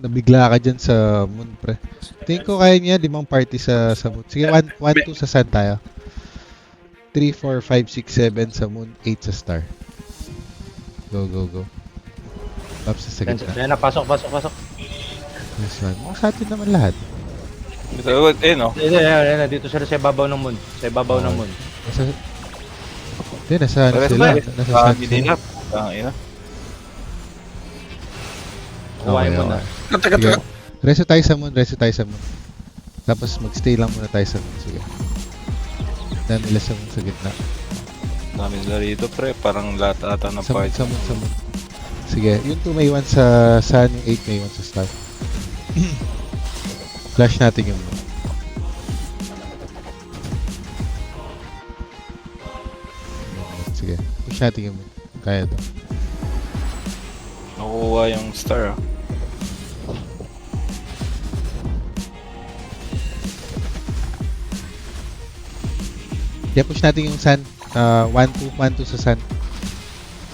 Nabigla ka dyan sa moon, pre. Tingin ko kaya niya, 5 party sa moon. Sige, 1, 2 sa sun tayo. 3, 4, 5, 6, 7 sa moon, 8 sa star. Go, go, go. Pops sa Yan, gitna. yan na, pasok. This one. Mga sa atin naman lahat. Ito, no? Yan, dito sila sa ibabaw ng moon. Sa ibabaw ng moon. Nasa... Hindi, nasa ano Pares sila. ba? Nasa sun Kami sila. din up. Tangina. Kuhain mo na. Sige. Reso tayo sa moon, reso tayo sa moon. Tapos magstay lang muna tayo sa moon. Sige. Dami nila sa moon sa gitna. Dami nila rito, pre. Parang lahat ata ng Sa moon, party. sa moon, sa moon. Sige, yung 2 may 1 sa sun, yung 8 may 1 sa star. Flash natin yung moon. Sige, push natin yung moon. Kaya to. Nakukuha yung star, ah. Kaya push natin yung sun. 1, 2, 1, 2 sa sun.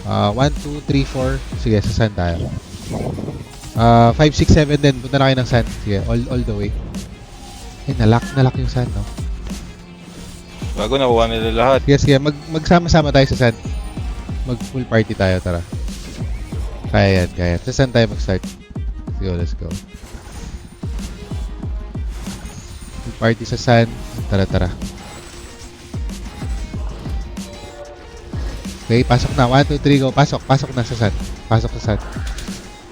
1, 2, 3, 4. Sige, sa sun tayo. 5, 6, 7 din. Punta na kayo ng sun. Sige, all the way. Eh, nalock yung sun, no? Bago nakuha nila lahat. Sige, magsama-sama tayo sa sun. Mag full party tayo, tara. Kaya yan, kaya. Sa sun tayo mag-start. Let's go. Full party sa sun. Tara. Okay, pasok na. 1, 2, 3, go. Pasok na sa sun. Pasok sa sun.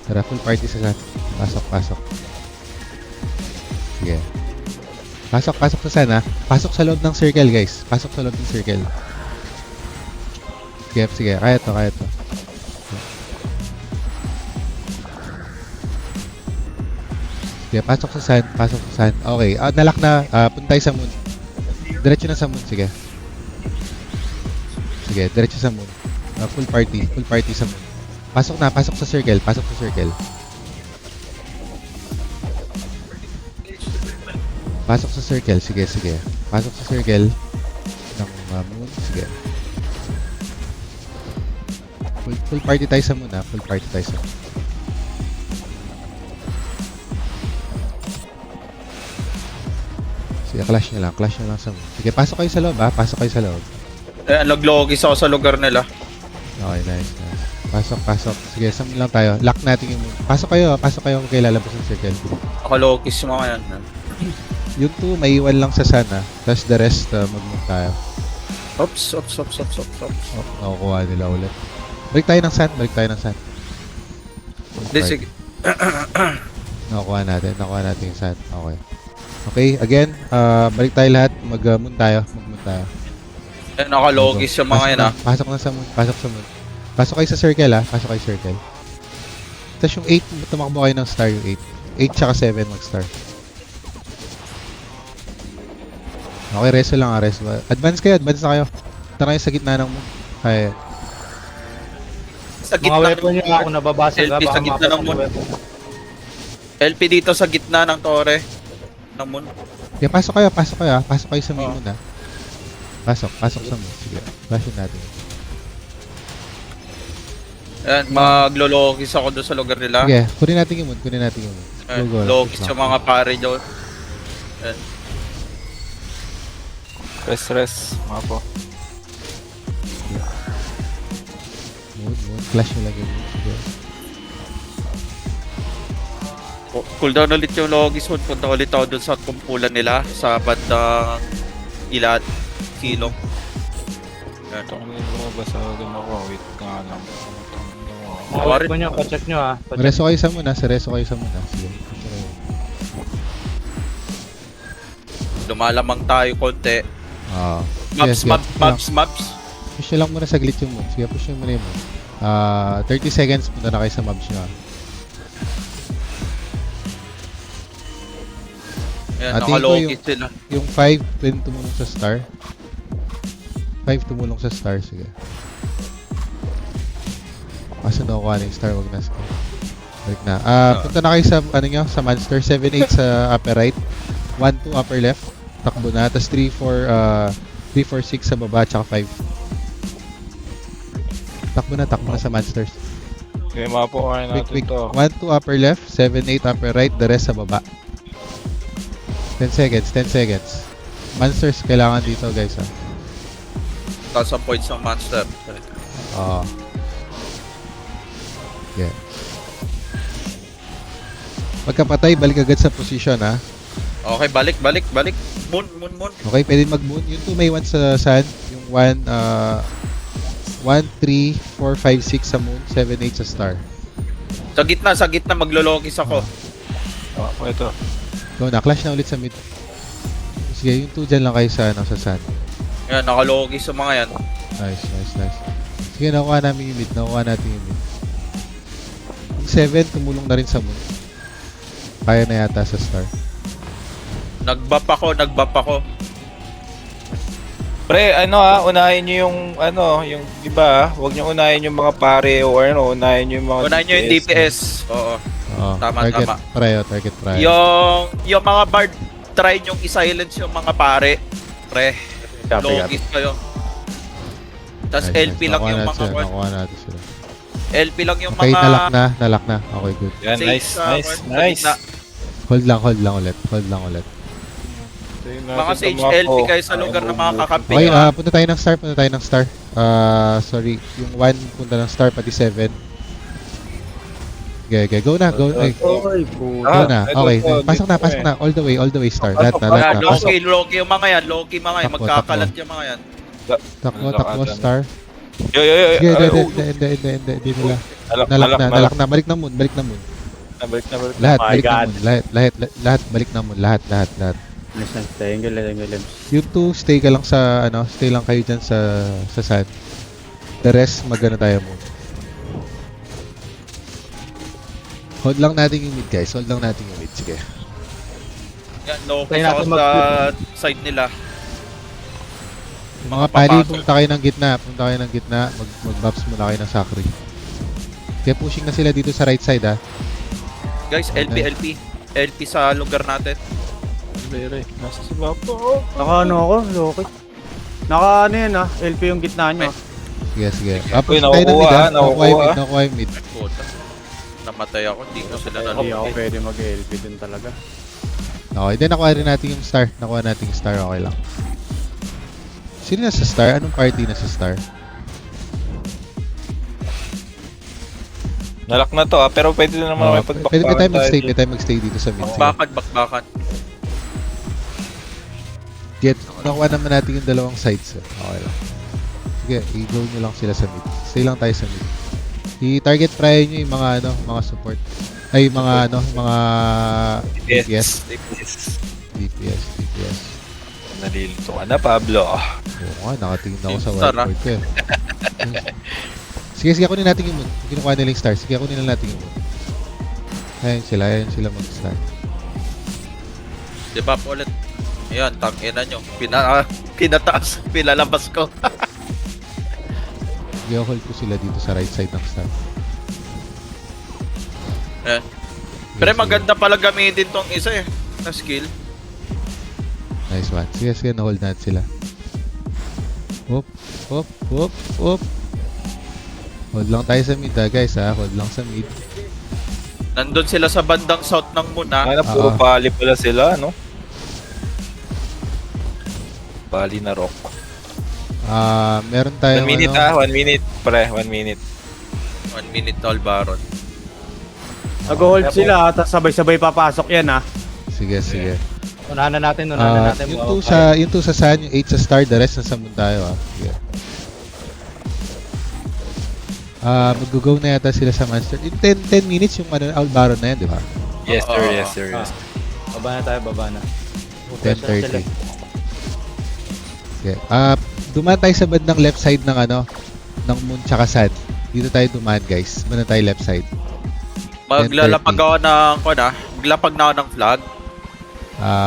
Tara, full party sa sun. Pasok. Sige. Pasok sa sun, ha. Pasok sa loob ng circle, guys. Pasok sa loob ng circle. Sige. Kaya to. Sige, pasok sa sun. Okay, nalock na. Punta tayo sa moon. Diretso na sa moon, sige. Sige, diretso sa moon. Full party sa moon. Pasok sa circle. Pasok sa circle, sige. Pasok sa circle ng moon, sige. Full party tayo sa moon, ha. Full party tayo sa moon. Sige, clash nyo lang sa moon. Sige, pasok kayo sa loob, ha. Naglogis ako sa lugar nila. Okay, nice. Pasok. Sige, sa moon lang tayo. Lock natin yung moon. Pasok kayo kung kayo lalabas ng circle. Nakalogis yung mga yan. Yung 2, may iwan lang sa sun, ha. Tapos the rest, mag-move tayo. Ops. Nakukuha nila ulit. Balik tayo ng sun. Hindi, sige. Nakukuha natin yung sun. Okay, again, balik tayo lahat. Mag-moon tayo. Nakalogis yung mga yan, ah. Pasok sa moon. Pasok kayo sa circle, ha. Tapos yung 8, tumakbo kayo ng star yung 8. 8 tsaka 7 mag-star. Okay, reso lang, reso. Advance na kayo. Tara kayo sa gitna ng moon. Kaya. Sa Mga gitna weapon nyo ako nababasag. LP sa gitna ng moon. LP dito sa gitna ng tore. Ng moon. Yeah, pasok kayo, ha. Pasok kayo sa main moon, ha. Pasok sa moon. Sige, flashin natin. Ayan, maglologis ako doon sa lugar nila. Sige, kunin natin yung moon. Go. Logis yung mga pare doon. Ayan. Rest. Mga po. Moon. Flash mo lang yung moon. Sige. Cooldown ulit yung logis moon. Punta ulit ako doon sa kumpulan nila. Sa bandang ilat. Silong. Ayan. Ito kami lumabas sa ako. Wait nga lang. Mga weapon nyo, pacheck nyo ha. Reso kayo sa moon, ha. Reso kayo sa moon, ha. Sige. Lumalamang tayo konti. Sige. Maps. Push nyo lang muna saglit yung moon. Sige, push nyo muna yung moon. 30 seconds, punta na kayo sa mobs nyo, ha. Ayan, Tingin ko nakalogis sila. Yung 5, pwede tumulong sa star. 5 tumulong sa star, sige. Kaso nakukuha na yung star, wag na. Balik na. Punta na kayo sa, sa monster. 7-8 sa upper right. 1-2 upper left. Takbo na. Tapos 3-4-6 sa baba, tsaka 5. Takbo na sa monsters. Kaya mapo kayo Quick, natin quick. to. 1, 2 upper left, 7, 8 upper right, the rest sa baba. 10 seconds, 10 seconds. Monsters kailangan dito guys ha. Taas ang points ng monster. Oo. Yeah. Pagkapatay, balik agad sa position ha. Okay, balik. Moon. Okay, pwede mag-moon. Yung 2 may 1 sa sun. Yung 1, 1, 3, 4, 5, 6 sa moon. 7, 8 sa star. Sa gitna, maglologis ako. Ako ito. Go na, clash na ulit sa mid. Sige, yung 2 dyan lang kayo sa, sa sun. Yan, nakalogis sa mga yan. Nice. Sige, nakuha namin yung mid. Nakuha natin yung mid. Yung 7, tumulong na rin sa moon. Kaya na yata sa star. Nag-buff ako. Pre, unahin nyo yung, yung, di ba, huwag nyo unahin yung mga pare o unahin nyo yung mga Unahin nyo yung DPS. Oo. Oo, Tama. target prio. Yung mga bard, try nyong i-silence yung mga pare. Pre, logis kayo. Tapos LP lang yung mga ward. Nakuha natin sila. LP lang yung Okay, mga... nalak na. Okay, good. Yan, Sage nice, sa nice, ward sa nice. gitna. Hold lang ulit. Mga Sage LP kayo sa lugar na mga kakampi Okay, nyo. punta tayo ng star. Sorry, yung 1 punta ng star, pati 7. Okay, go na. Go na. Okay, pasok na. All the way, star. Lahat na. Loki yung mga yan. Magkakalat yung mga yan. Takbo, star. Yo. Sige, hindi nila. Nalak na. Balik na moon. Nabalik. Lahat, My balik na God. moon. Lahat, balik na moon. Lahat. Nice. Thank you. Yung 2, stay ka lang sa, stay lang kayo dyan sa sun. The rest, magana tayo mo. Hold lang natin yung mid, guys. Sige. Yan, Loki Tayo ako natin sa side nila. Mga pali, punta kayo ng gitna. Mag-buffs muna kayo ng Sakri. Kaya pushing na sila dito sa right side, ha. Guys, LP sa lugar natin. Nasa si Bapo. Loki. LP yung gitna nyo. Sige. Uy, Push tayo ng mid, ha. nakukuha. Nakuha yung mid. Puta. Namatay ako, hindi ko sila Hindi ako naloko. pwede mag-LP din talaga. Okay, then nakuha rin natin yung star. Okay lang. Sino na sa star? Anong party na sa star? Nalak na to pero pwede na naman may Pwede tayo pagbakbakan mag-stay, magstay dito sa mid. Sige. Bakbakan. Nakuha naman natin yung dalawang sides. Okay lang. Sige, i-go nyo lang sila sa mid. Stay lang tayo sa mid. I-target prior nyo yung mga support. Ay, mga DPS. DPS. Nalilito ka na, Pablo. Oo nga, nakatingin ako sa Star, whiteboard ko eh. Sige, kunin natin yung moon. Kinukuha nila yung stars. Sige, kunin lang natin yung moon. Ayan sila mag-start. Diba po ulit? Ayan, tangina nyo. Pinataas, pinalabas ko. Sige, hold ko sila dito sa right side ng star. Ayan. Pero maganda pala gamitin tong isa eh. Na skill. Nice one. Sige, na-hold natin sila. Hop. Hold lang tayo sa mid guys ha. Hold lang sa mid. Nandun sila sa bandang south ng moon ha. Puro pali pala sila, no? Pali na rock. Meron tayong 1 minute 1 minute. Pre, 1 minute. 1 minute tall baron. Nag-hold sila, tapos sabay-sabay papasok yan ha. Sige. Unahan na natin. Yung 2 sa sun, yung 8 sa star, the rest nasa moon tayo ha. Sige. Mag-go na yata sila sa monster. In 10 minutes yung Albaron na yan, di ba? Yes, sir. Baba na. 10:30. Okay. Dumaan tayo sa bandang left side ng ng moon tsaka sun. Dito tayo dumaan, guys. Muna tayo left side. Maglalapag ako maglapag na ako ng flag.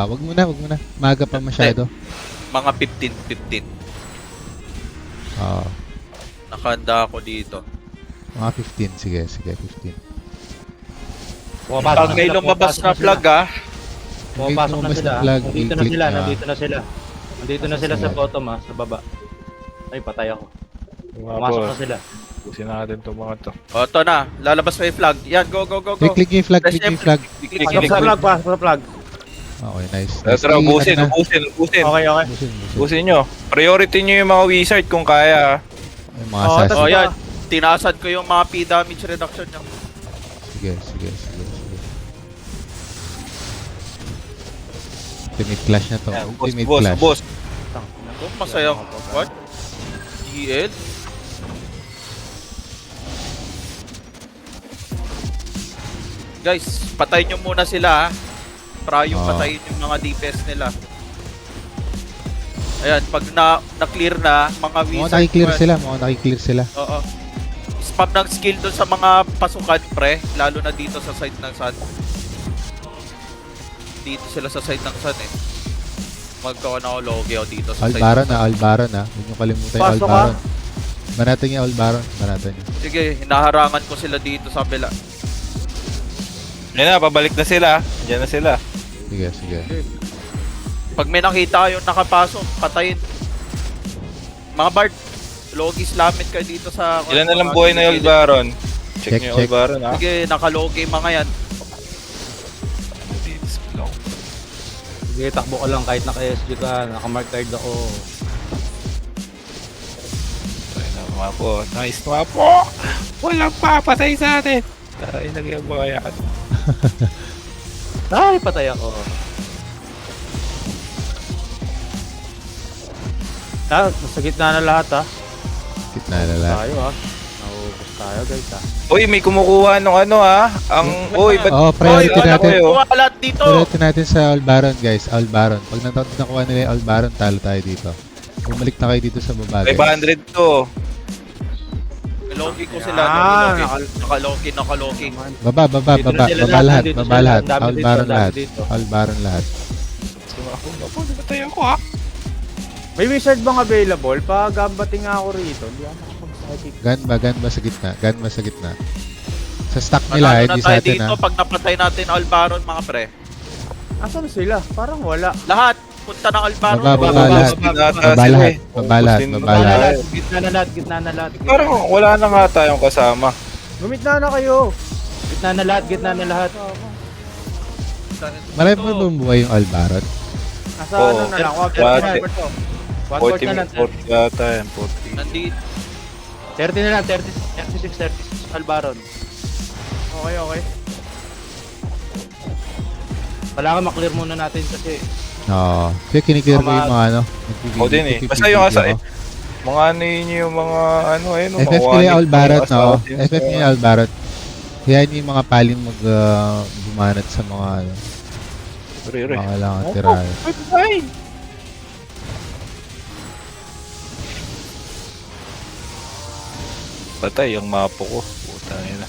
Wag muna. Maga pa masyado. Mga 15. Nakahanda ako dito. Mga 15. Sige, 15. Pag may lumabas na flag Pumapasok na sila. flag, Nandito i-click na sila sa bottom sa baba. Ay, patay ako. Pumasok na sila. Pusin natin itong mga to. O, ito na. Lalabas na yung flag. Yan, go, go, go, go. Click nyo yung flag, click nyo yung flag. Click, Pasok click, sa click. plug, pasok sa plug. Okay, nice. Tara, Sige, ubusin, ano na? ubusin. Okay, okay. Ubusin, ubusin. Ubusin nyo. Priority nyo yung mga wizard kung kaya. Yung mga Oh, assassin. O, yan. Tinasan ko yung mga P-damage reduction niya. Sige, sige, sige, sige. Ultimate clash na to. Yan, Ultimate boss, clash. boss. Oh, masaya. What? GL? Guys, patayin nyo muna sila ha. Para yung Oo. patayin yung mga DPS nila. Ayan, pag na-clear na, mga Mukhang wizard. nakiklear sila, mukhang nakiklear sila. Oo. Spam ng skill dun sa mga pasukan, pre. Lalo na dito sa side ng sun. Dito sila sa side ng sun eh. Magkawa na ako logi ako dito sa side Albaran ng na, sun. Albaran na. Huwag nyo kalimutan yung Pasok Albaran. Banatan yung Albaran, banatan nyo. Sige, hinaharangan ko sila dito sa bila. Yan na, pabalik na sila. Yan na sila. Sige, sige. Pag may nakita kayong nakapasok, patayin. Mga Bard, logi slamit kayo dito sa... Ilan na lang buhay na yung Baron. Check Check, nyo yung check. Baron ha. Sige, nakalogi mga yan. Sige, takbo ka lang kahit naka-SG ka, naka-mark card ako. Ay, tumapo. Nice, tumapo. Walang papatay sa atin. Ay, nagyang ba kaya? Ay, patay ako. Nasa gitna na lahat ha. Gitna na lang. Tayo ha. Naubos tayo guys ha. Uy, may kumukuha nung ano ha. Ang, uy, ba't? Oh, priority Uy, ano natin. kayo? Kuha lahat dito! Priority natin sa Albaran, guys. Albaran. Pag nakuha nila yung Albaran, talo tayo dito. Bumalik na kayo dito sa baba, guys. 500 to. Logi ko sila. Yan, Nakalogi, nakalogi. Baba, baba, Dito baba. na sila Baba lahat, dito baba sila, lahat. ang dami dito, Albaran ang dami lahat. dito. Albaran lahat. Ako, namatay ako ha. May wizard bang available? Pag-gambating nga ako rito. Hindi ako makapag-psychic. Gun ba sa gitna? Gun ba sa gitna? Sa stock Panalo nila, na hindi sa tayo atin, dito ha? pag napatay natin Albaron, mga pre. Asan sila? Parang wala. Lahat, punta ng Albaron. Baba, baba Baba, lahat. baba, Baba lahat. Baba lahat. Ubus din Baba lahat. Gitna na lahat, gitna na lahat. Parang wala na nga tayong kasama. Gumitna na kayo. Gitna na lahat, gitna na lahat. Marami pa bumubuhay yung Albaran. Nasa Oo. ano na lang, 1/4 na lang. 40 40 yata yan, 40. Nandito. 30 na lang, 36 Albaron. Okay, okay. Kailangan maklear muna natin kasi Oo. Kaya kiniklear ko yung mga ano. O din eh. Basta yung asa eh. Mga ano yun yung mga ano ayun. FF nila yung Albaran, no? FF nila yung Albaran. Kaya yun yung mga paling bumanat sa mga ano. Mga kailangan tirahan. Patay yung mapo ko. Putang ina.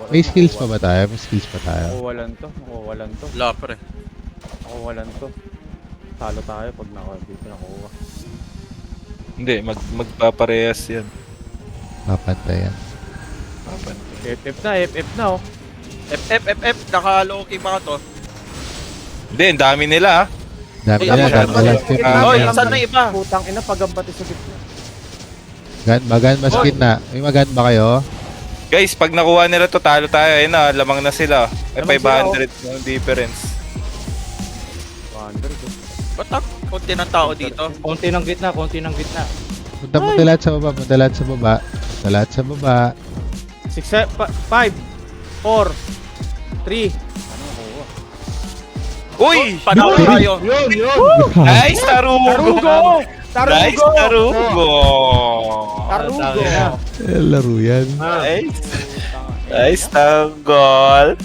May skills pa ba tayo? May skills pa tayo? Nakuwalan to, nakuwalan to. Wala, pre. Nakuwalan to. Talo tayo pag dito nakuha. Hindi, magpaparehas yan. Papantayan. Papantay. FF na oh. FF, nakalogi mga to. Hindi, ang dami nila ha. Dami Uy, nila, ano, dami nila. Oy, saan na iba? Putang ina, pagambati sa gitna. Gan ba sa gitna? May magan ba kayo? Guys, pag nakuha nila to, talo tayo. Ayun na, lamang na sila. May Lamang 500 yung difference. Wonder ko. Ba't konti ng tao dito? Konti ng gitna, konti ng gitna. Punta lahat sa baba, punta lahat sa baba. Punta lahat sa baba. 6, 5, 4, 3. Ano nakuha? Uy! Panalo tayo. Yun! Nice, Tarugo! Nice, Tarugo! Tarugo! Laro yan. Nice. Nice, Tanggol!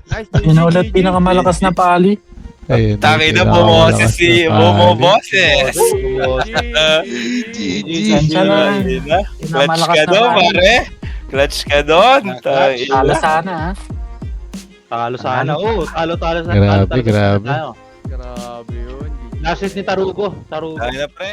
Nice, Yun na ulit pinakamalakas na pali. Ayun, Taki na kailangan bumoses malakas si na Momo pali. Boses. Pasensya na. Clutch Pinakamalakas ka na doon, pali. pare. Clutch ka doon. Talo sana ha. Talo sana. Oo, talo sana. Grabe, grabe. Grabe yun. Last hit ni Tarugo. Tayo na, pre.